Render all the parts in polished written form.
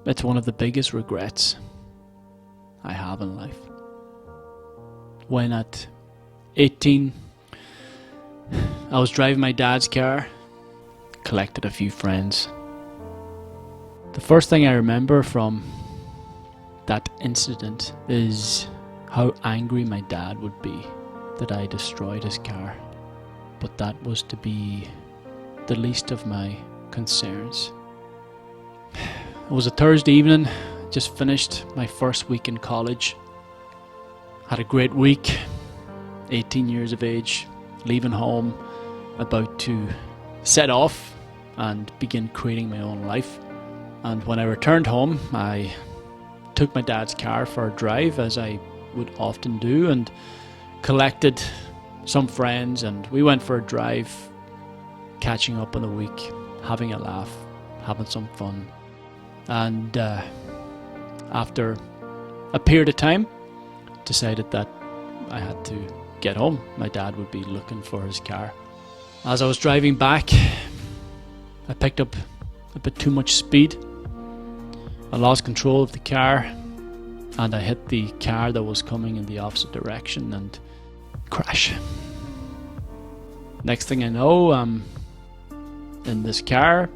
It's one of the biggest regrets I have in life. When at 18, I was driving my dad's car, collected a few friends. The first thing I remember from that incident is how angry my dad would be that I destroyed his car. But that was to be the least of my concerns. It was a Thursday evening, just finished my first week in college. Had a great week, 18 years of age, leaving home, about to set off and begin creating my own life. And when I returned home, I took my dad's car for a drive, as I would often do, and collected some friends, and we went for a drive, catching up on the week, having a laugh, having some fun. And after a period of time, decided that I had to get home. My dad would be looking for his car. As I was driving back, I picked up a bit too much speed. I lost control of the car and I hit the car that was coming in the opposite direction and crash. Next thing I know, I'm in this car.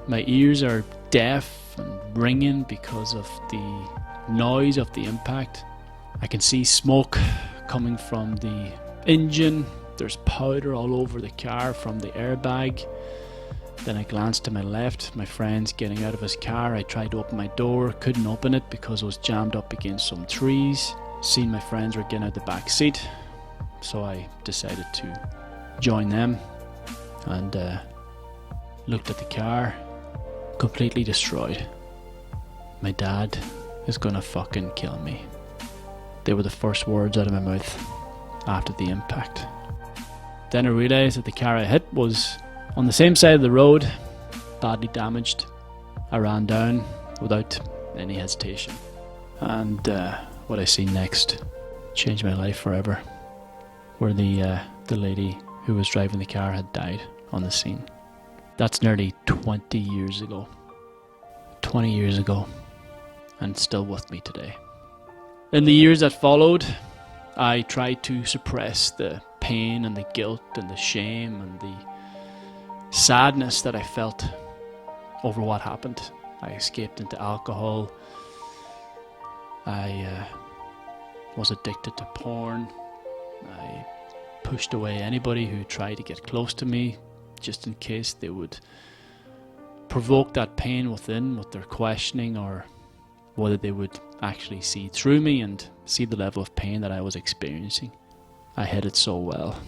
My ears are deaf and ringing because of the noise of the impact. I can see smoke coming from the engine. There's powder all over the car from the airbag. Then I glanced to my left, my friend's getting out of his car. I tried to open my door, couldn't open it because it was jammed up against some trees. Seen my friends were getting out the back seat, so I decided to join them and looked at the car, completely destroyed. My dad is gonna fucking kill me. They were the first words out of my mouth after the impact. Then I realised that the car I hit was on the same side of the road, badly damaged. I ran down without any hesitation. And what I seen next changed my life forever. Where the lady who was driving the car had died on the scene. That's nearly 20 years ago. 20 years ago. And still with me today. In the years that followed, I tried to suppress the pain and the guilt and the shame and the sadness that I felt over what happened. I escaped into alcohol. I was addicted to porn. I pushed away anybody who tried to get close to me, just in case they would provoke that pain within with their questioning, or whether they would actually see through me and see the level of pain that I was experiencing. I hid it so well.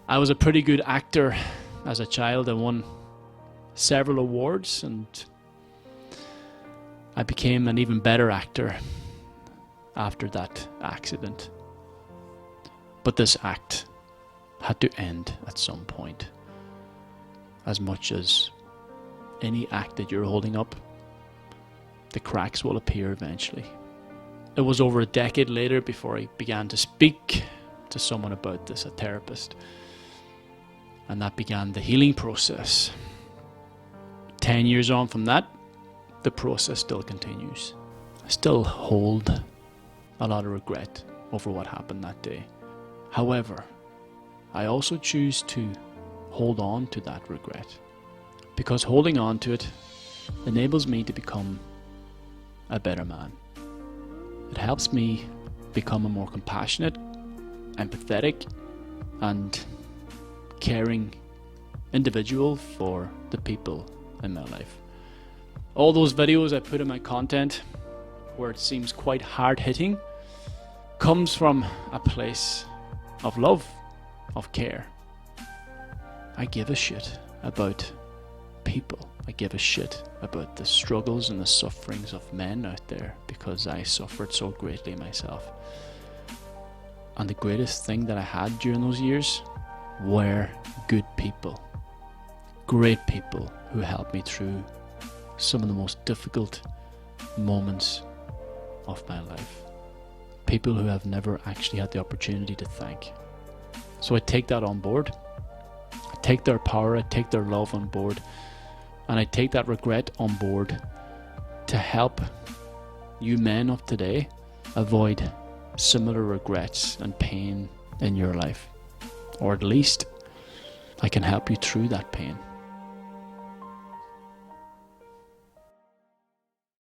I was a pretty good actor as a child. I won several awards and I became an even better actor after that accident. But this act had to end at some point. As much as any act that you're holding up, the cracks will appear eventually. It was over a decade later before I began to speak to someone about this, a therapist. And that began the healing process. 10 years on from that, the process still continues. I still hold a lot of regret over what happened that day. However, I also choose to hold on to that regret, because holding on to it enables me to become a better man. It helps me become a more compassionate, empathetic, and caring individual for the people in my life. All those videos I put in my content where it seems quite hard-hitting comes from a place of love, of care. I give a shit about people. I give a shit about the struggles and the sufferings of men out there, because I suffered so greatly myself. And the greatest thing that I had during those years were good people. Great people who helped me through some of the most difficult moments of my life. People who I've never actually had the opportunity to thank. So I take that on board. I take their power, I take their love on board, and I take that regret on board to help you men of today avoid similar regrets and pain in your life. Or at least I can help you through that pain.